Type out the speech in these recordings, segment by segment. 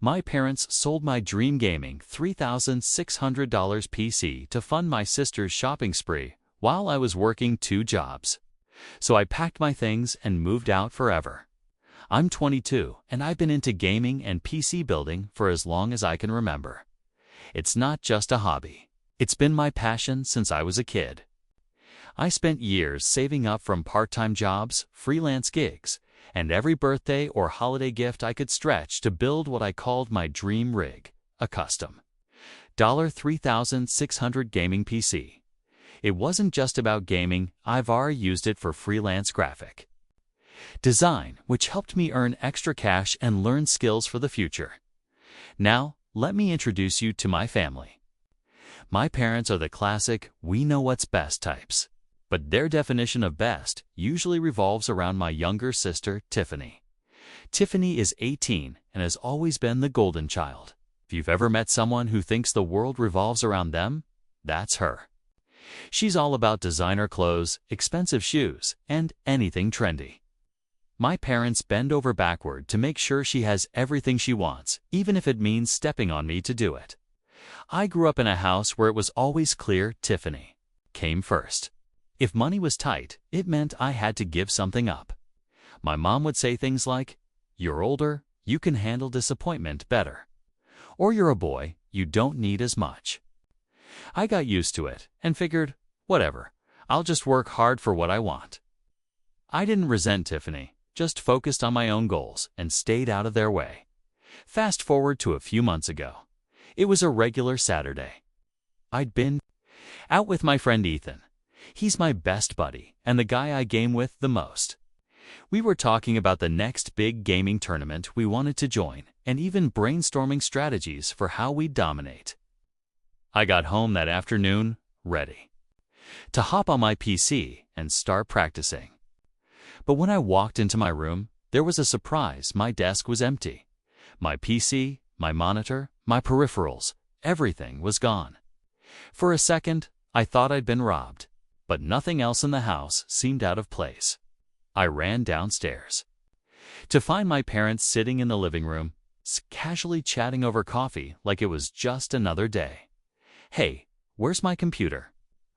My parents sold my dream gaming $3,600 PC to fund my sister's shopping spree while I was working 2 jobs. So I packed my things and moved out forever. I'm 22 and I've been into gaming and PC building for as long as I can remember. It's not just a hobby. It's been my passion since I was a kid. I spent years saving up from part-time jobs, freelance gigs, and every birthday or holiday gift I could stretch to build what I called my dream rig, a custom $3,600 gaming PC. It wasn't just about gaming. I've already used it for freelance graphic design, which helped me earn extra cash and learn skills for the future. Now, let me introduce you to my family. My parents are the classic, we know what's best types. But their definition of best usually revolves around my younger sister, Tiffany. Tiffany is 18 and has always been the golden child. If you've ever met someone who thinks the world revolves around them, that's her. She's all about designer clothes, expensive shoes, and anything trendy. My parents bend over backward to make sure she has everything she wants, even if it means stepping on me to do it. I grew up in a house where it was always clear Tiffany came first. If money was tight, it meant I had to give something up. My mom would say things like, "You're older, you can handle disappointment better." Or "You're a boy, you don't need as much." I got used to it and figured, whatever, I'll just work hard for what I want. I didn't resent Tiffany, just focused on my own goals and stayed out of their way. Fast forward to a few months ago. It was a regular Saturday. I'd been out with my friend Ethan. He's my best buddy and the guy I game with the most. We were talking about the next big gaming tournament we wanted to join and even brainstorming strategies for how we'd dominate. I got home that afternoon, ready to hop on my PC and start practicing. But when I walked into my room, there was a surprise. My desk was empty. My PC, my monitor, my peripherals, everything was gone. For a second, I thought I'd been robbed. But nothing else in the house seemed out of place. I ran downstairs to find my parents sitting in the living room, casually chatting over coffee like it was just another day. "Hey, where's my computer?"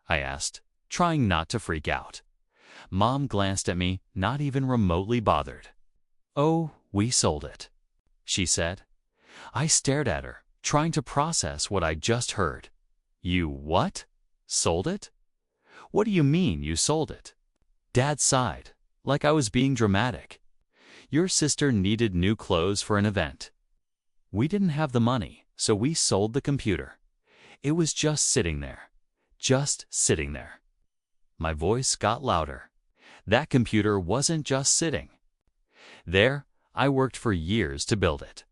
I asked, trying not to freak out. Mom glanced at me, not even remotely bothered. "Oh, we sold it," she said. I stared at her, trying to process what I just heard. "You what? Sold it? What do you mean you sold it?" Dad sighed, like I was being dramatic. "Your sister needed new clothes for an event. We didn't have the money, so we sold the computer. It was just sitting there. Just sitting there." My voice got louder. That computer wasn't just sitting there. I worked for years to build it.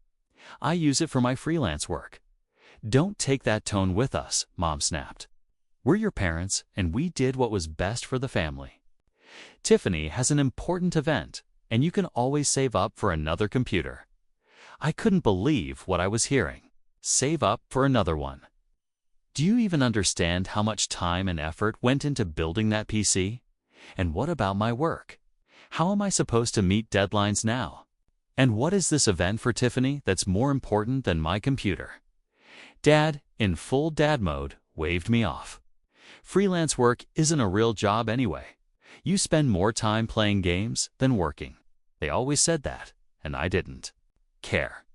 I use it for my freelance work. "Don't take that tone with us," Mom snapped. "We're your parents, and we did what was best for the family. Tiffany has an important event, and you can always save up for another computer." I couldn't believe what I was hearing. Save up for another one. Do you even understand how much time and effort went into building that PC? And what about my work? How am I supposed to meet deadlines now? And what is this event for Tiffany that's more important than my computer? Dad, in full dad mode, waved me off. Freelance work isn't a real job anyway. You spend more time playing games than working. They always said that, and I didn't care.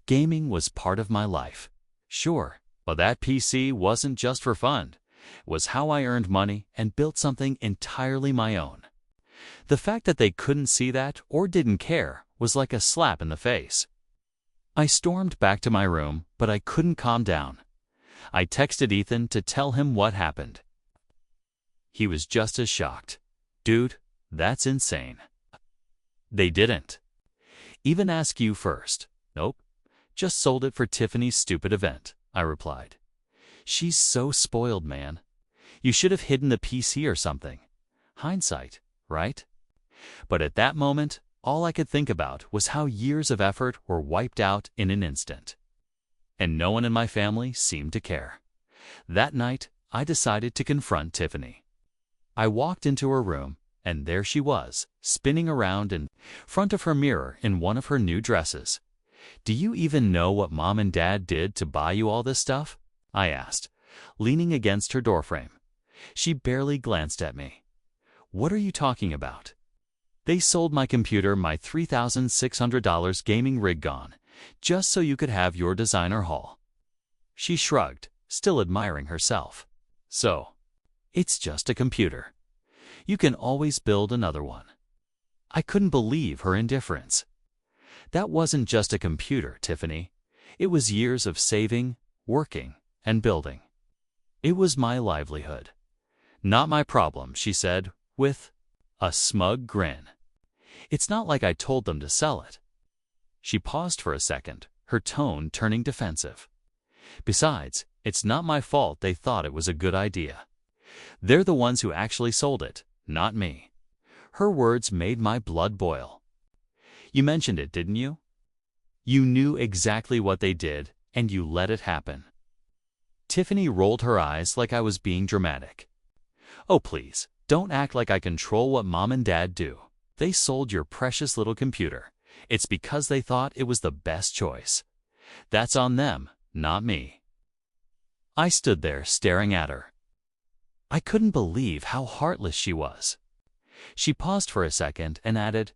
Gaming was part of my life. Sure, but that PC wasn't just for fun. It was how I earned money and built something entirely my own. The fact that they couldn't see that or didn't care was like a slap in the face. I stormed back to my room, but I couldn't calm down. I texted Ethan to tell him what happened. He was just as shocked. "Dude, that's insane. They didn't even ask you first." "Nope, just sold it for Tiffany's stupid event," I replied. "She's so spoiled, man. You should have hidden the PC or something." Hindsight, right? But at that moment, all I could think about was how years of effort were wiped out in an instant. And no one in my family seemed to care. That night, I decided to confront Tiffany. I walked into her room, and there she was, spinning around in front of her mirror in one of her new dresses. Do you even know what Mom and Dad did to buy you all this stuff? I asked, leaning against her doorframe. She barely glanced at me. What are you talking about? They sold my computer, my $3,600 gaming rig gone, just so you could have your designer haul. She shrugged, still admiring herself. So, it's just a computer. You can always build another one. I couldn't believe her indifference. That wasn't just a computer, Tiffany. It was years of saving, working, and building. It was my livelihood. Not my problem, she said, with a smug grin. It's not like I told them to sell it. She paused for a second, her tone turning defensive. Besides, it's not my fault they thought it was a good idea. They're the ones who actually sold it, not me. Her words made my blood boil. You mentioned it, didn't you? You knew exactly what they did, and you let it happen. Tiffany rolled her eyes like I was being dramatic. Oh, please, don't act like I control what Mom and Dad do. They sold your precious little computer. It's because they thought it was the best choice. That's on them, not me. I stood there staring at her. I couldn't believe how heartless she was. She paused for a second and added,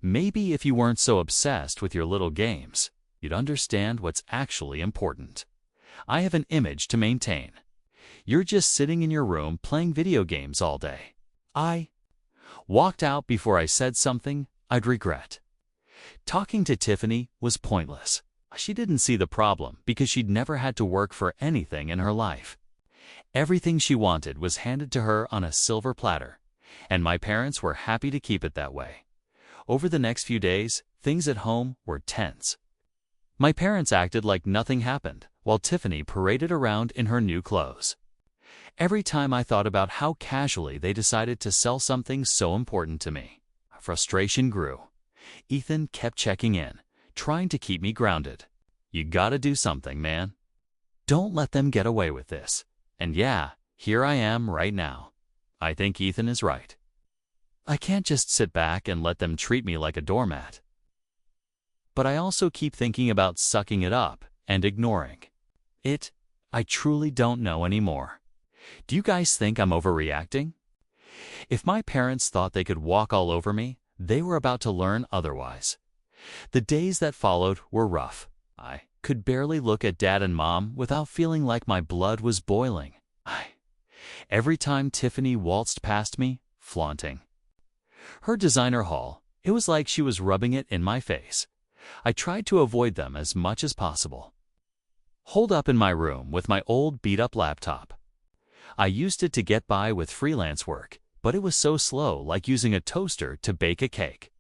maybe if you weren't so obsessed with your little games, you'd understand what's actually important. I have an image to maintain. You're just sitting in your room playing video games all day. I walked out before I said something I'd regret. Talking to Tiffany was pointless. She didn't see the problem because she'd never had to work for anything in her life. Everything she wanted was handed to her on a silver platter, and my parents were happy to keep it that way. Over the next few days, things at home were tense. My parents acted like nothing happened, while Tiffany paraded around in her new clothes. Every time I thought about how casually they decided to sell something so important to me, frustration grew. Ethan kept checking in, trying to keep me grounded. You gotta do something, man. Don't let them get away with this. And yeah, here I am right now. I think Ethan is right. I can't just sit back and let them treat me like a doormat. But I also keep thinking about sucking it up and ignoring it. I truly don't know anymore. Do you guys think I'm overreacting? If my parents thought they could walk all over me, they were about to learn otherwise. The days that followed were rough. I could barely look at Dad and Mom without feeling like my blood was boiling. Every time Tiffany waltzed past me, flaunting her designer haul, it was like she was rubbing it in my face. I tried to avoid them as much as possible. Holed up in my room with my old beat-up laptop. I used it to get by with freelance work, but it was so slow, like using a toaster to bake a cake.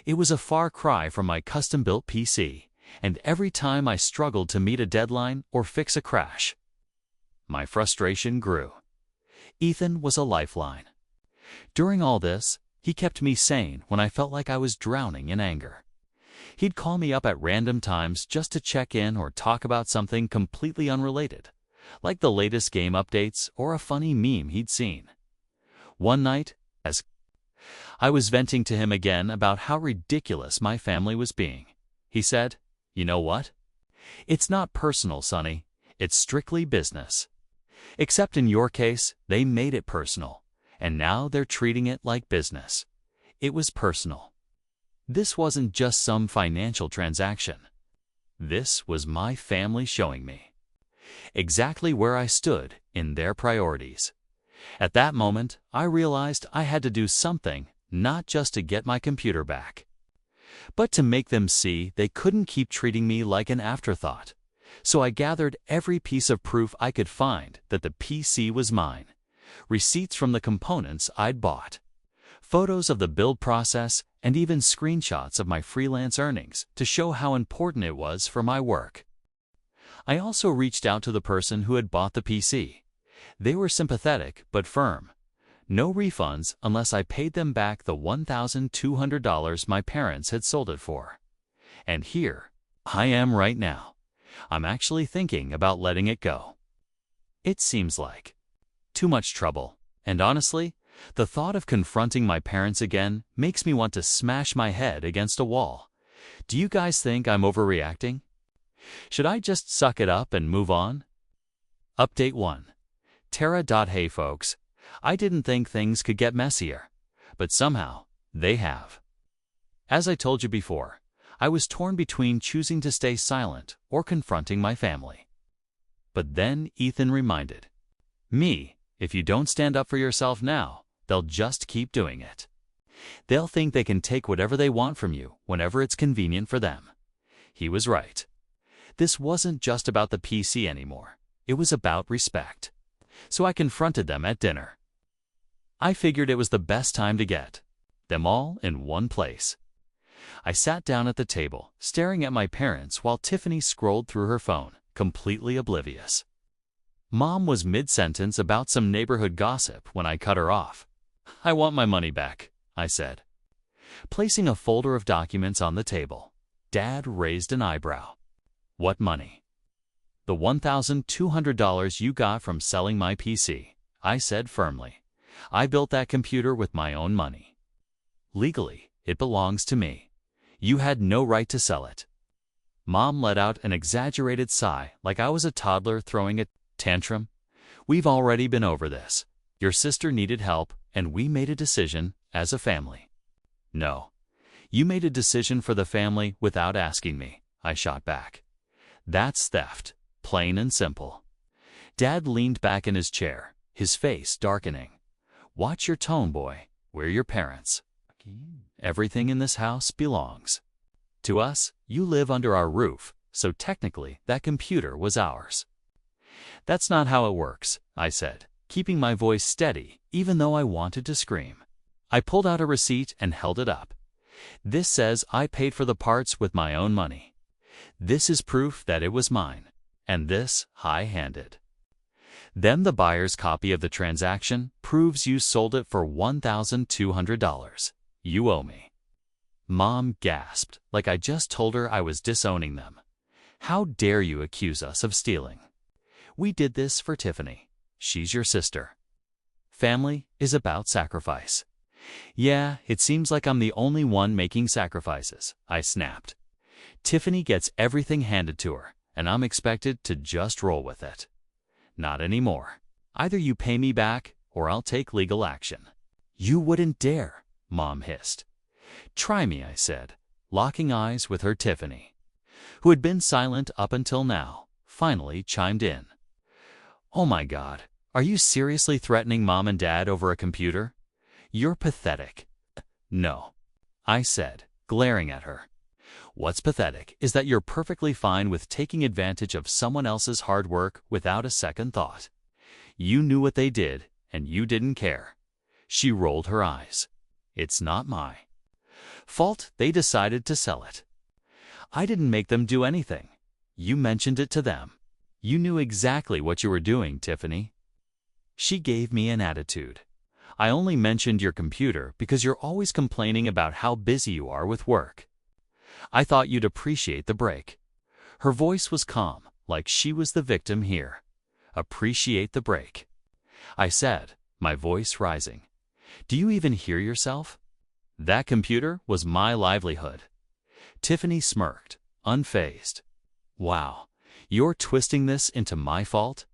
It was a far cry from my custom-built PC, and every time I struggled to meet a deadline or fix a crash, my frustration grew. Ethan was a lifeline. During all this, he kept me sane when I felt like I was drowning in anger. He'd call me up at random times just to check in or talk about something completely unrelated, like the latest game updates or a funny meme he'd seen. One night, as I was venting to him again about how ridiculous my family was being, he said, "You know what? It's not personal, Sonny. It's strictly business. Except in your case, they made it personal, and now they're treating it like business. It was personal. This wasn't just some financial transaction. This was my family showing me exactly where I stood in their priorities." At that moment, I realized I had to do something, not just to get my computer back, but to make them see they couldn't keep treating me like an afterthought. So I gathered every piece of proof I could find that the PC was mine. Receipts from the components I'd bought, photos of the build process, and even screenshots of my freelance earnings to show how important it was for my work. I also reached out to the person who had bought the PC. They were sympathetic but firm. No refunds unless I paid them back the $1,200 my parents had sold it for. And here I am right now. I'm actually thinking about letting it go. It seems like too much trouble, and honestly, the thought of confronting my parents again makes me want to smash my head against a wall. Do you guys think I'm overreacting? Should I just suck it up and move on? Update 1. Hey folks, I didn't think things could get messier, but somehow they have. As I told you before, I was torn between choosing to stay silent or confronting my family. But then Ethan reminded me, if you don't stand up for yourself now, they'll just keep doing it. They'll think they can take whatever they want from you whenever it's convenient for them. He was right. This wasn't just about the PC anymore. It was about respect. So I confronted them at dinner. I figured it was the best time to get them all in one place. I sat down at the table, staring at my parents while Tiffany scrolled through her phone, completely oblivious. Mom was mid-sentence about some neighborhood gossip when I cut her off. "I want my money back," I said. Placing a folder of documents on the table, Dad raised an eyebrow. "What money?" "The $1,200 you got from selling my PC," I said firmly. "I built that computer with my own money. Legally, it belongs to me. You had no right to sell it." Mom let out an exaggerated sigh like I was a toddler throwing a tantrum. "We've already been over this. Your sister needed help, and we made a decision as a family." "No. You made a decision for the family without asking me," I shot back. "That's theft, plain and simple." Dad leaned back in his chair, his face darkening. "Watch your tone, boy. We're your parents. Everything in this house belongs to us. You live under our roof, so technically that computer was ours." "That's not how it works," I said, keeping my voice steady even though I wanted to scream. I pulled out a receipt and held it up. "This says I paid for the parts with my own money. This is proof that it was mine, and this high-handed. Then the buyer's copy of the transaction proves you sold it for $1,200. You owe me." Mom gasped like I just told her I was disowning them. "How dare you accuse us of stealing? We did this for Tiffany. She's your sister. Family is about sacrifice." "Yeah, it seems like I'm the only one making sacrifices," I snapped. "Tiffany gets everything handed to her, and I'm expected to just roll with it. Not anymore. Either you pay me back, or I'll take legal action." "You wouldn't dare," Mom hissed. "Try me," I said, locking eyes with her. Tiffany, who had been silent up until now, finally chimed in. "Oh my God, are you seriously threatening Mom and Dad over a computer? You're pathetic." "No," I said, glaring at her. "What's pathetic is that you're perfectly fine with taking advantage of someone else's hard work without a second thought. You knew what they did, and you didn't care." She rolled her eyes. "It's not my fault they decided to sell it. I didn't make them do anything. You mentioned it to them. You knew exactly what you were doing, Tiffany." She gave me an attitude. "I only mentioned your computer because you're always complaining about how busy you are with work. I thought you'd appreciate the break." Her voice was calm, like she was the victim here. "Appreciate the break," I said, my voice rising. "Do you even hear yourself? That computer was my livelihood." Tiffany smirked, unfazed. "Wow, you're twisting this into my fault?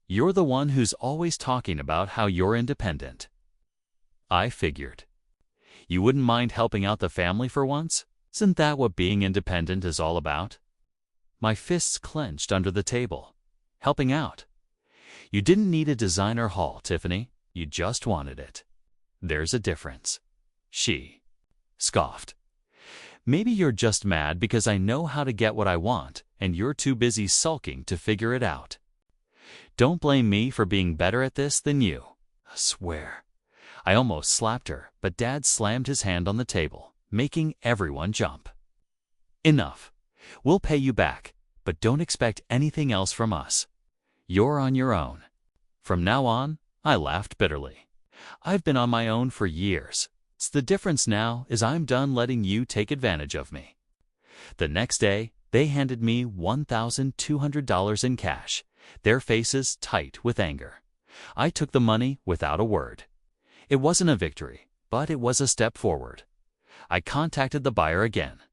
You're the one who's always talking about how you're independent." I figured. "You wouldn't mind helping out the family for once? Isn't that what being independent is all about?" My fists clenched under the table. "Helping out? You didn't need a designer haul, Tiffany. You just wanted it. There's a difference." She scoffed. "Maybe you're just mad because I know how to get what I want, and you're too busy sulking to figure it out. Don't blame me for being better at this than you. I swear." I almost slapped her, but Dad slammed his hand on the table, making everyone jump. "Enough. We'll pay you back, but don't expect anything else from us. You're on your own." From now on, I laughed bitterly. "I've been on my own for years. The difference now is I'm done letting you take advantage of me." The next day, they handed me $1,200 in cash, their faces tight with anger. I took the money without a word. It wasn't a victory, but it was a step forward. I contacted the buyer again.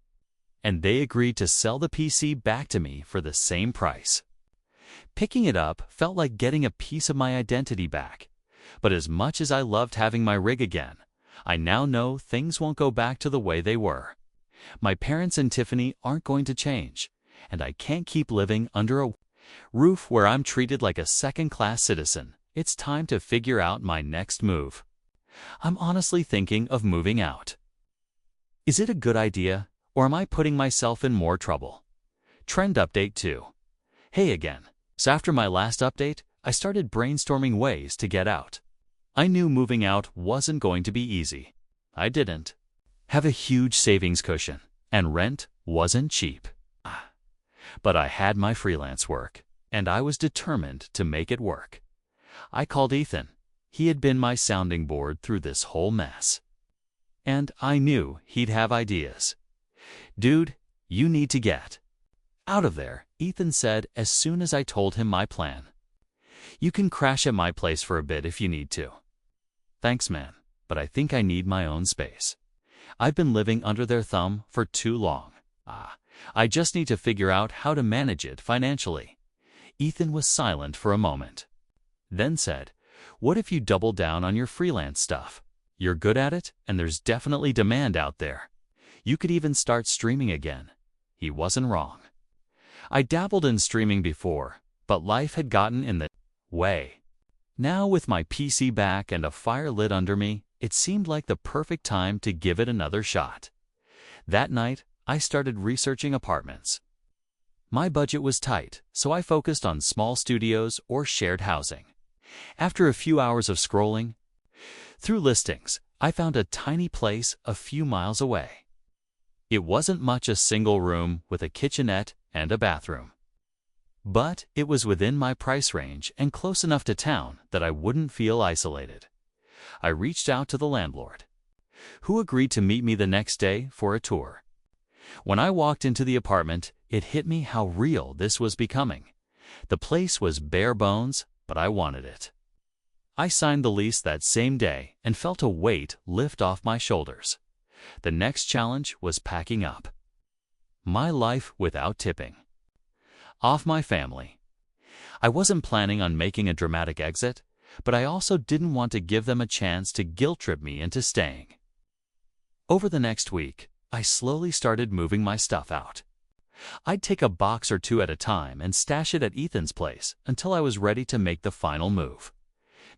and they agreed to sell the PC back to me for the same price. Picking it up felt like getting a piece of my identity back, but as much as I loved having my rig again, I now know things won't go back to the way they were. My parents and Tiffany aren't going to change, and I can't keep living under a roof where I'm treated like a second-class citizen. It's time to figure out my next move. I'm honestly thinking of moving out. Is it a good idea, or am I putting myself in more trouble? Trend update 2. Hey again. So after my last update, I started brainstorming ways to get out. I knew moving out wasn't going to be easy. I didn't have a huge savings cushion, and rent wasn't cheap. But I had my freelance work, and I was determined to make it work. I called Ethan. He had been my sounding board through this whole mess. And I knew he'd have ideas. Dude, you need to get out of there, Ethan said as soon as I told him my plan. You can crash at my place for a bit if you need to. Thanks, man, but I think I need my own space. I've been living under their thumb for too long. I just need to figure out how to manage it financially. Ethan was silent for a moment, then said, what if you double down on your freelance stuff? You're good at it, and there's definitely demand out there. You could even start streaming again. He wasn't wrong. I dabbled in streaming before, but life had gotten in the way. Now with my PC back and a fire lit under me, it seemed like the perfect time to give it another shot. That night, I started researching apartments. My budget was tight, so I focused on small studios or shared housing. After a few hours of scrolling through listings, I found a tiny place a few miles away. It wasn't much, a single room with a kitchenette and a bathroom. But it was within my price range and close enough to town that I wouldn't feel isolated. I reached out to the landlord, who agreed to meet me the next day for a tour. When I walked into the apartment, it hit me how real this was becoming. The place was bare bones, but I wanted it. I signed the lease that same day and felt a weight lift off my shoulders. The next challenge was packing up. My life without tipping off my family. I wasn't planning on making a dramatic exit, but I also didn't want to give them a chance to guilt-trip me into staying. Over the next week, I slowly started moving my stuff out. I'd take a box or two at a time and stash it at Ethan's place until I was ready to make the final move.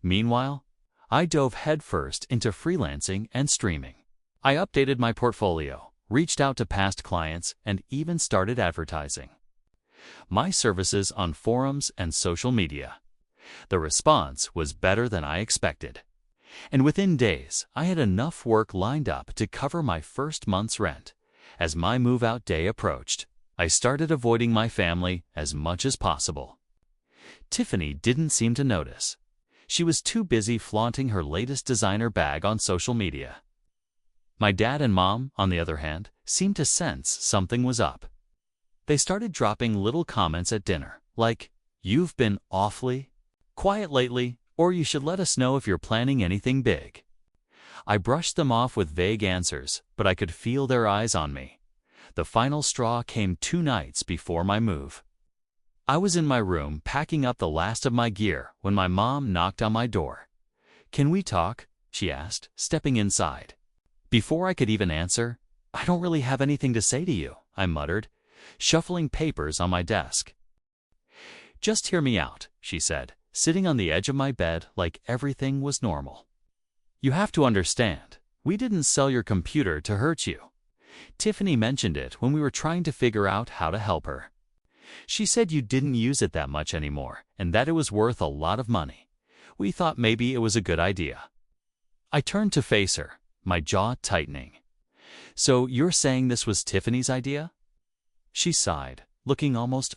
Meanwhile, I dove headfirst into freelancing and streaming. I updated my portfolio, reached out to past clients, and even started advertising my services on forums and social media. The response was better than I expected, and within days, I had enough work lined up to cover my first month's rent. As my move-out day approached, I started avoiding my family as much as possible. Tiffany didn't seem to notice. She was too busy flaunting her latest designer bag on social media. My dad and mom, on the other hand, seemed to sense something was up. They started dropping little comments at dinner, like, "You've been awfully quiet lately," or "You should let us know if you're planning anything big." I brushed them off with vague answers, but I could feel their eyes on me. The final straw came 2 nights before my move. I was in my room packing up the last of my gear when my mom knocked on my door. "Can we talk?" she asked, stepping inside. Before I could even answer, "I don't really have anything to say to you," I muttered, shuffling papers on my desk. "Just hear me out," she said, sitting on the edge of my bed like everything was normal. "You have to understand, we didn't sell your computer to hurt you. Tiffany mentioned it when we were trying to figure out how to help her. She said you didn't use it that much anymore and that it was worth a lot of money. We thought maybe it was a good idea." I turned to face her, my jaw tightening. "So you're saying this was Tiffany's idea?" She sighed, looking almost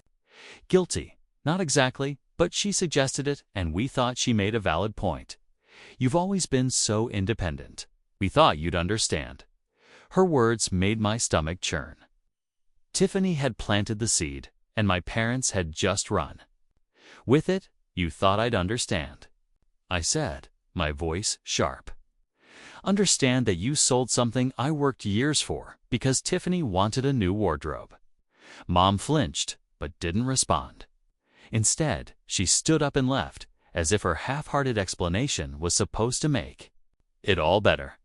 guilty. "Not exactly, but she suggested it and we thought she made a valid point. You've always been so independent. We thought you'd understand." Her words made my stomach churn. Tiffany had planted the seed, and my parents had just run with it. "You thought I'd understand," I said, my voice sharp. Understand that you sold something I worked years for because Tiffany wanted a new wardrobe. Mom flinched, but didn't respond. Instead, she stood up and left, as if her half-hearted explanation was supposed to make it all better.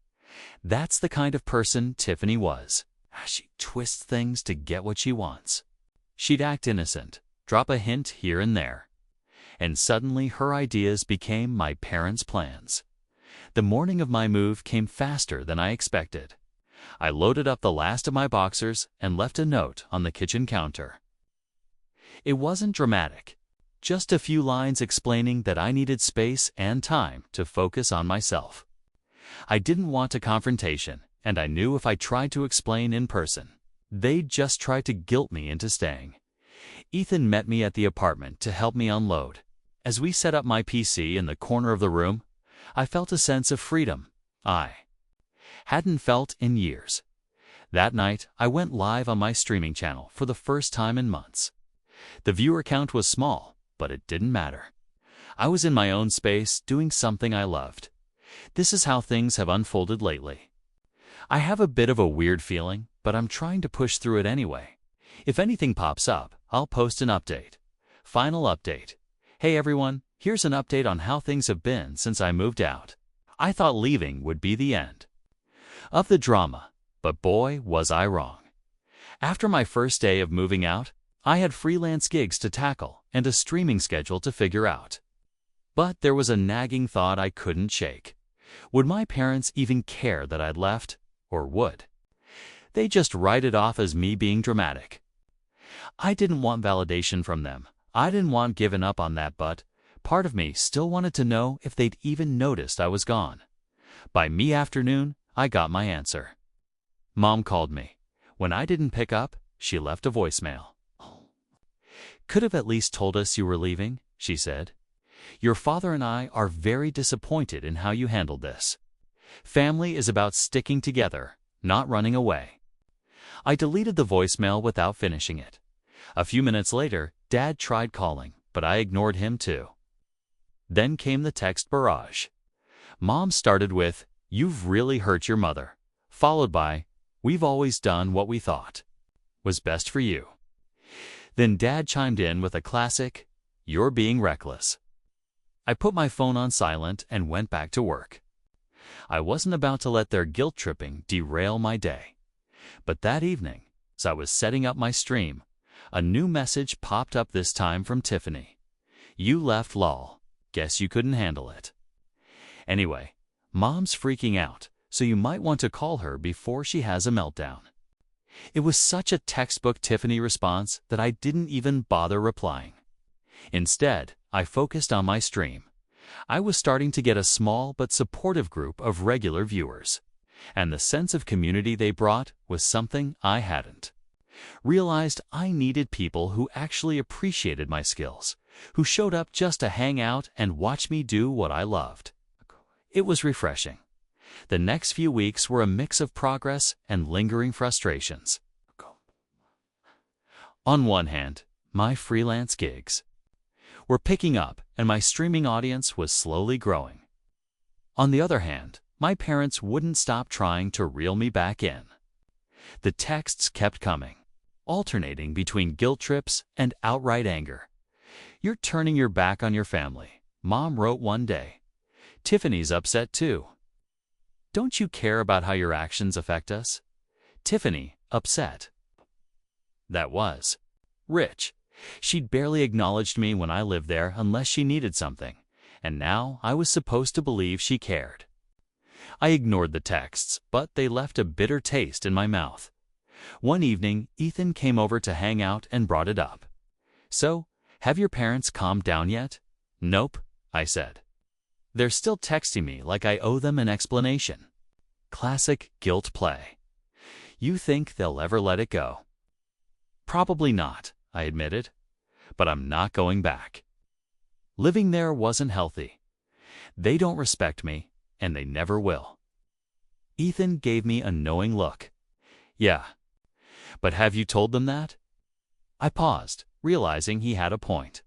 That's the kind of person Tiffany was. She twists things to get what she wants. She'd act innocent, drop a hint here and there, and suddenly her ideas became my parents' plans. The morning of my move came faster than I expected. I loaded up the last of my boxers and left a note on the kitchen counter. It wasn't dramatic, just a few lines explaining that I needed space and time to focus on myself. I didn't want a confrontation, and I knew if I tried to explain in person, they'd just try to guilt me into staying. Ethan met me at the apartment to help me unload. As we set up my PC in the corner of the room, I felt a sense of freedom I hadn't felt in years. That night, I went live on my streaming channel for the first time in months. The viewer count was small, but it didn't matter. I was in my own space doing something I loved. This is how things have unfolded lately. I have a bit of a weird feeling, but I'm trying to push through it anyway. If anything pops up, I'll post an update. Final update. Hey everyone, here's an update on how things have been since I moved out. I thought leaving would be the end of the drama, but boy, was I wrong. After my first day of moving out, I had freelance gigs to tackle and a streaming schedule to figure out. But there was a nagging thought I couldn't shake. Would my parents even care that I'd left, or would they just write it off as me being dramatic? I didn't want validation from them. I didn't want giving up on that, but part of me still wanted to know if they'd even noticed I was gone. By mid-afternoon, I got my answer. Mom called me. When I didn't pick up, she left a voicemail. Could have at least told us you were leaving, she said. Your father and I are very disappointed in how you handled this. Family is about sticking together, not running away. I deleted the voicemail without finishing it. A few minutes later, Dad tried calling, but I ignored him too. Then came the text barrage. Mom started with, "You've really hurt your mother," followed by, "We've always done what we thought was best for you." Then Dad chimed in with a classic, "You're being reckless." I put my phone on silent and went back to work. I wasn't about to let their guilt-tripping derail my day. But that evening, as I was setting up my stream, a new message popped up, this time from Tiffany. "You left, lol. Guess you couldn't handle it." Anyway, Mom's freaking out, so you might want to call her before she has a meltdown. It was such a textbook Tiffany response that I didn't even bother replying. Instead, I focused on my stream. I was starting to get a small but supportive group of regular viewers, and the sense of community they brought was something I hadn't realized. I needed people who actually appreciated my skills, who showed up just to hang out and watch me do what I loved. It was refreshing. The next few weeks were a mix of progress and lingering frustrations. On one hand, my freelance gigs were picking up and my streaming audience was slowly growing. On the other hand, my parents wouldn't stop trying to reel me back in. The texts kept coming, alternating between guilt trips and outright anger. "You're turning your back on your family," Mom wrote one day. "Tiffany's upset too. Don't you care about how your actions affect us?" Tiffany, upset. That was Rich. She'd barely acknowledged me when I lived there unless she needed something, and now I was supposed to believe she cared. I ignored the texts, but they left a bitter taste in my mouth. One evening, Ethan came over to hang out and brought it up. "So, have your parents calmed down yet?" "Nope," I said. "They're still texting me like I owe them an explanation." Classic guilt play. You think they'll ever let it go? Probably not, I admitted, but I'm not going back. Living there wasn't healthy. They don't respect me, and they never will. Ethan gave me a knowing look. "Yeah, but have you told them that?" I paused, realizing he had a point.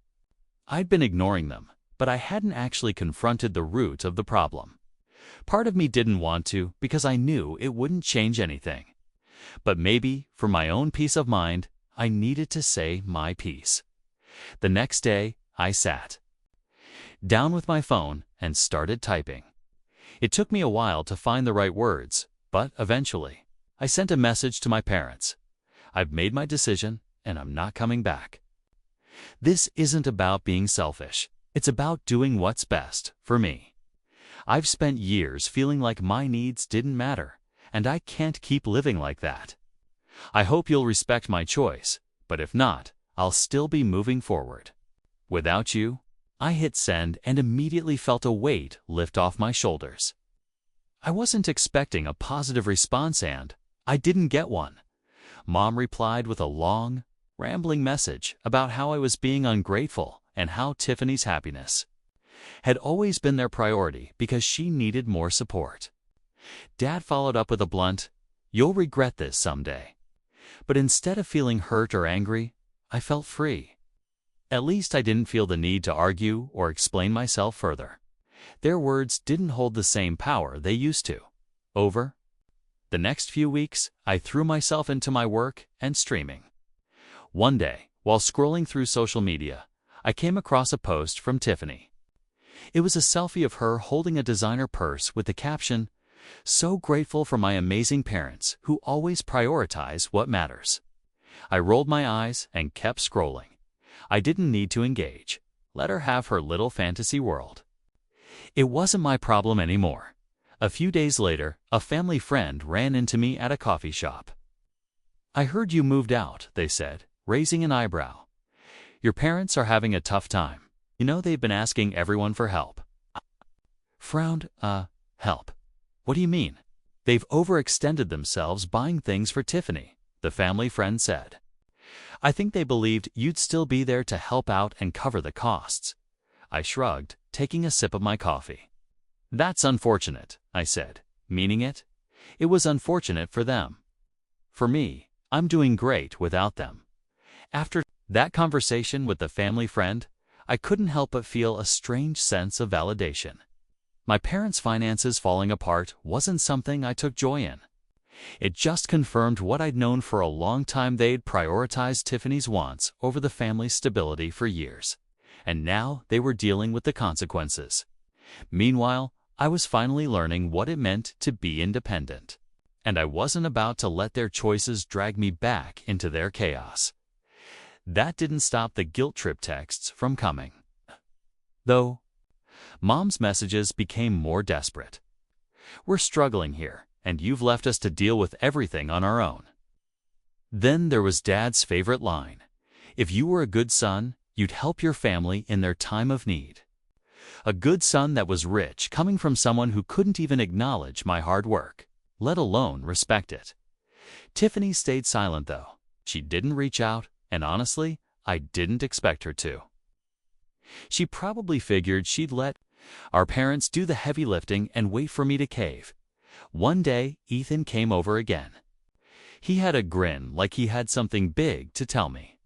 I'd been ignoring them, but I hadn't actually confronted the root of the problem. Part of me didn't want to because I knew it wouldn't change anything. But maybe, for my own peace of mind, I needed to say my piece. The next day, I sat down with my phone and started typing. It took me a while to find the right words, but eventually, I sent a message to my parents. I've made my decision, and I'm not coming back. This isn't about being selfish. It's about doing what's best for me. I've spent years feeling like my needs didn't matter, and I can't keep living like that. I hope you'll respect my choice, but if not, I'll still be moving forward. Without you, I hit send and immediately felt a weight lift off my shoulders. I wasn't expecting a positive response and I didn't get one. Mom replied with a long, rambling message about how I was being ungrateful and how Tiffany's happiness had always been their priority because she needed more support. Dad followed up with a blunt, "You'll regret this someday." But instead of feeling hurt or angry, I felt free. At least I didn't feel the need to argue or explain myself further. Their words didn't hold the same power they used to. Over the next few weeks, I threw myself into my work and streaming. One day, while scrolling through social media, I came across a post from Tiffany. It was a selfie of her holding a designer purse with the caption, "So grateful for my amazing parents who always prioritize what matters." I rolled my eyes and kept scrolling. I didn't need to engage. Let her have her little fantasy world. It wasn't my problem anymore. A few days later, a family friend ran into me at a coffee shop. "I heard you moved out," they said, raising an eyebrow. "Your parents are having a tough time. You know they've been asking everyone for help." I frowned. Help? What do you mean?" "They've overextended themselves buying things for Tiffany," the family friend said. "I think they believed you'd still be there to help out and cover the costs." I shrugged, taking a sip of my coffee. "That's unfortunate," I said, meaning it. It was unfortunate for them. For me, I'm doing great without them. After that conversation with the family friend, I couldn't help but feel a strange sense of validation. My parents' finances falling apart wasn't something I took joy in. It just confirmed what I'd known for a long time. They'd prioritized Tiffany's wants over the family's stability for years, and now they were dealing with the consequences. Meanwhile, I was finally learning what it meant to be independent, and I wasn't about to let their choices drag me back into their chaos. That didn't stop the guilt trip texts from coming, though. Mom's messages became more desperate. "We're struggling here, and you've left us to deal with everything on our own." Then there was Dad's favorite line, "If you were a good son, you'd help your family in their time of need." A good son that was rich, coming from someone who couldn't even acknowledge my hard work, let alone respect it. Tiffany stayed silent though. She didn't reach out, and honestly, I didn't expect her to. She probably figured she'd let our parents do the heavy lifting and wait for me to cave. One day, Ethan came over again. He had a grin like he had something big to tell me.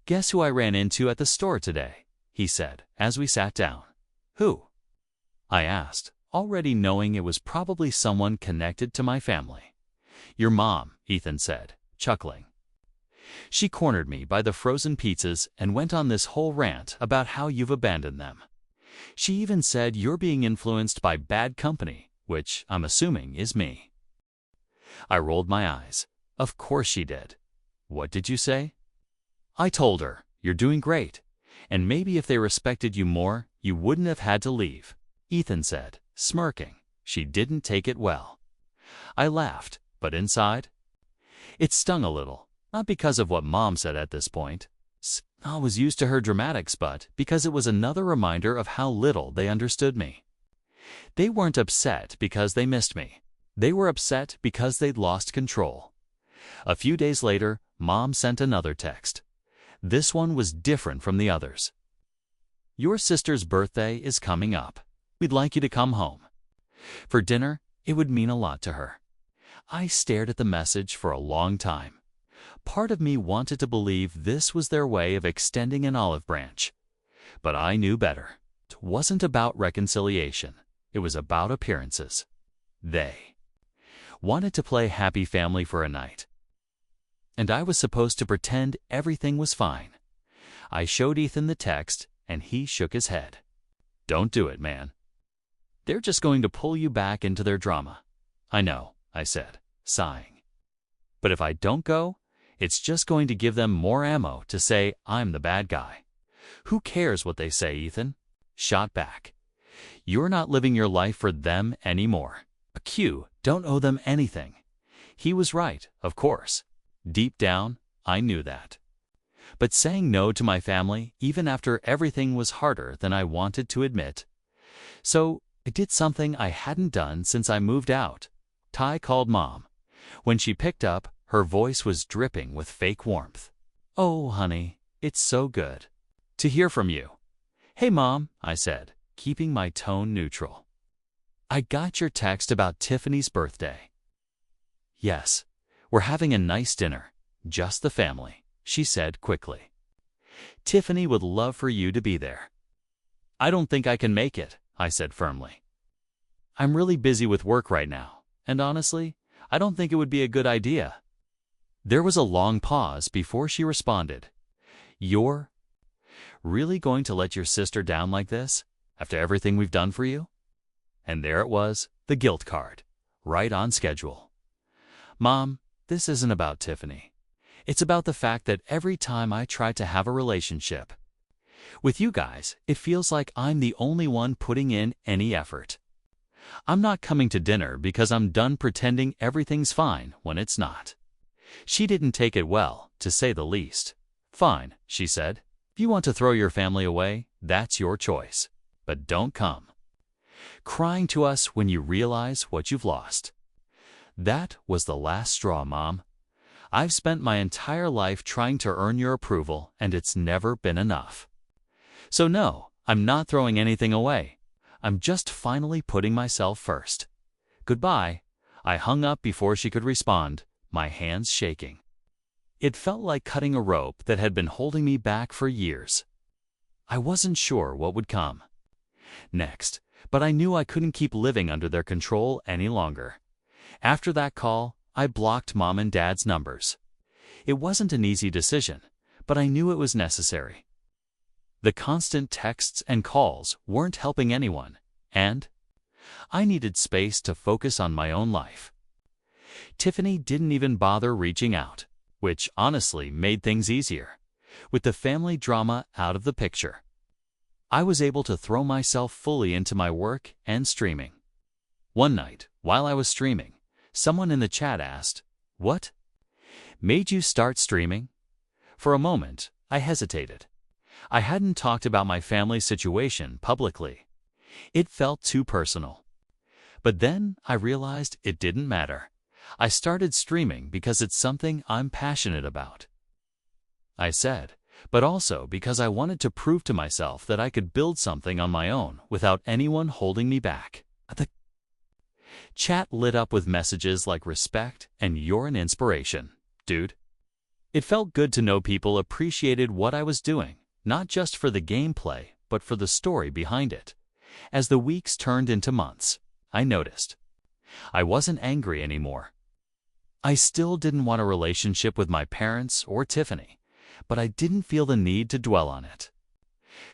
"Guess who I ran into at the store today?" he said as we sat down. "Who?" I asked, already knowing it was probably someone connected to my family. "Your mom," Ethan said, chuckling. "She cornered me by the frozen pizzas and went on this whole rant about how you've abandoned them. She even said you're being influenced by bad company, which I'm assuming is me." I rolled my eyes. Of course she did. "What did you say?" I told her, "You're doing great, and maybe if they respected you more, you wouldn't have had to leave," Ethan said, smirking. She didn't take it well. I laughed, but inside, it stung a little. Not because of what Mom said at this point. I was used to her dramatics, but because it was another reminder of how little they understood me. They weren't upset because they missed me. They were upset because they'd lost control. A few days later, Mom sent another text. This one was different from the others. "Your sister's birthday is coming up. We'd like you to come home. For dinner, it would mean a lot to her." I stared at the message for a long time. Part of me wanted to believe this was their way of extending an olive branch. But I knew better. It wasn't about reconciliation. It was about appearances. They wanted to play happy family for a night, and I was supposed to pretend everything was fine. I showed Ethan the text, and he shook his head. "Don't do it, man. They're just going to pull you back into their drama." "I know," I said, sighing. "But if I don't go, it's just going to give them more ammo to say I'm the bad guy." "Who cares what they say, Ethan?" Shot back. "You're not living your life for them anymore. A Q don't owe them anything." He was right, of course. Deep down, I knew that. But saying no to my family, even after everything was harder than I wanted to admit. So I did something I hadn't done since I moved out. Ty called Mom. When she picked up, her voice was dripping with fake warmth. "Oh, honey, it's so good to hear from you." "Hey, Mom," I said, keeping my tone neutral. "I got your text about Tiffany's birthday." "Yes, we're having a nice dinner, just the family," she said quickly. "Tiffany would love for you to be there." "I don't think I can make it," I said firmly. "I'm really busy with work right now, and honestly, I don't think it would be a good idea." There was a long pause before she responded. "You're really going to let your sister down like this, after everything we've done for you?" And there it was, the guilt card, right on schedule. "Mom, this isn't about Tiffany. It's about the fact that every time I try to have a relationship with you guys, it feels like I'm the only one putting in any effort. I'm not coming to dinner because I'm done pretending everything's fine when it's not." She didn't take it well, to say the least. "Fine," she said. "If you want to throw your family away, that's your choice. But don't come crying to us when you realize what you've lost." That was the last straw, Mom. I've spent my entire life trying to earn your approval, and it's never been enough. So no, I'm not throwing anything away. I'm just finally putting myself first. Goodbye." I hung up before she could respond, my hands shaking. It felt like cutting a rope that had been holding me back for years. I wasn't sure what would come next, but I knew I couldn't keep living under their control any longer. After that call, I blocked Mom and Dad's numbers. It wasn't an easy decision, but I knew it was necessary. The constant texts and calls weren't helping anyone, and I needed space to focus on my own life. Tiffany didn't even bother reaching out, which honestly made things easier. With the family drama out of the picture, I was able to throw myself fully into my work and streaming. One night, while I was streaming, someone in the chat asked, "What made you start streaming?" For a moment, I hesitated. I hadn't talked about my family situation publicly. It felt too personal. But then I realized it didn't matter. I started streaming because it's something I'm passionate about, I said, but also because I wanted to prove to myself that I could build something on my own without anyone holding me back. The chat lit up with messages like "Respect" and "You're an inspiration, dude." It felt good to know people appreciated what I was doing, not just for the gameplay, but for the story behind it. As the weeks turned into months, I noticed I wasn't angry anymore. I still didn't want a relationship with my parents or Tiffany, but I didn't feel the need to dwell on it.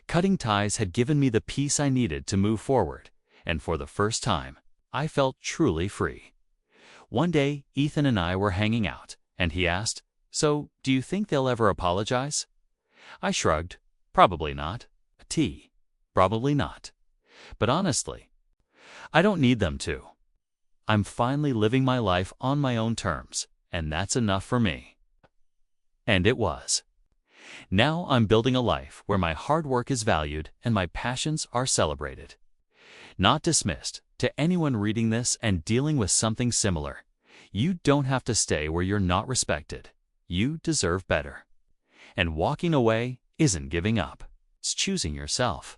Cutting ties had given me the peace I needed to move forward, and for the first time, I felt truly free. One day, Ethan and I were hanging out, and he asked, "So, do you think they'll ever apologize?" I shrugged. Probably not. Probably not. But honestly, I don't need them to. I'm finally living my life on my own terms, and that's enough for me. And it was. Now I'm building a life where my hard work is valued and my passions are celebrated, not dismissed. To anyone reading this and dealing with something similar, you don't have to stay where you're not respected. You deserve better. And walking away isn't giving up. It's choosing yourself.